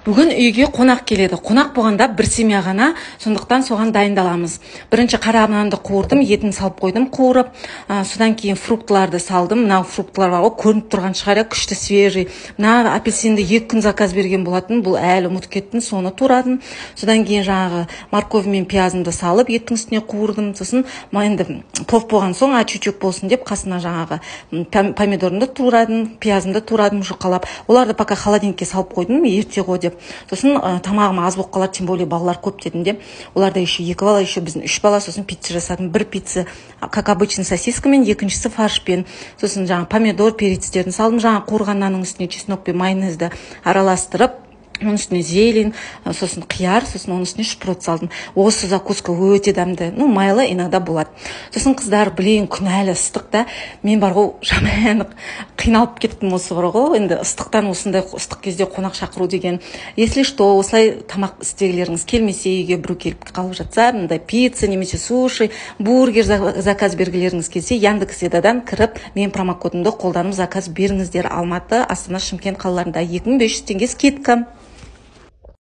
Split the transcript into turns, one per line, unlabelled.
Бүгін үйге қонақ келеді. Қонақ болғанда бір семья ғана, сондықтан соған дайындаламыз. Бірінші қара нанды қуырдым, етін салып қойдым қуырып. Содан кейін фруктыларды салдым. Мынау фруктылар бар ғой, көрініп тұрған шығар, күшті свежий. Мына апельсинді 2 күн заказ берген болатын, бұл әлі ұмытып кеттім, соны турадым. Содан кейін жаңағы морковь мен пиязымды салып, еттің үстіне қуырдым. Сосын енді плов болған соң чуть-чуть болсын деп қасына жаңағы помидорымды турадым, пиязымды турадым жұқалап. Оларды пока холодильникке салып қойдым, ерте ғой деп. Сосын тамағым аз болып қалар, тем более балалар көп дедім де. Оларда еще 2 бала, еще біздің 3 бала. Сосын пицца жасадым. Бір пицца, как обычно, сосискамен, екіншісі фаршпен. Сосын жаңа помидор, перецтерін салдым. Жаңа қуырған нанның үстіне чеснок пен майонезді араластырып, оның үстіне зелень, сосын қияр, сосын оның үстіне шпрот салдым. Осы закуска өте дәмді. Майлы иногда болады. Сосын қыздар, білейін, күн әлі ыстық та. Мен бар ғой, жаман қиналып кеттім осы бар ғой. Енді ыстықтан осындай ыстық кезде қонақ шақыру деген. Если что, осылай тамақ істегілеріңіз келмесе, үйге біреу келіп қалып жатса, мындай пицца, немесе суши, бургер заказ бергілеріңіз келсе, Яндекс.Едадан кіріп, мен промокодымды қолданып заказ беріңіздер. Алматы, Астана, Шымкент қалаларында 2500 теңге скидка.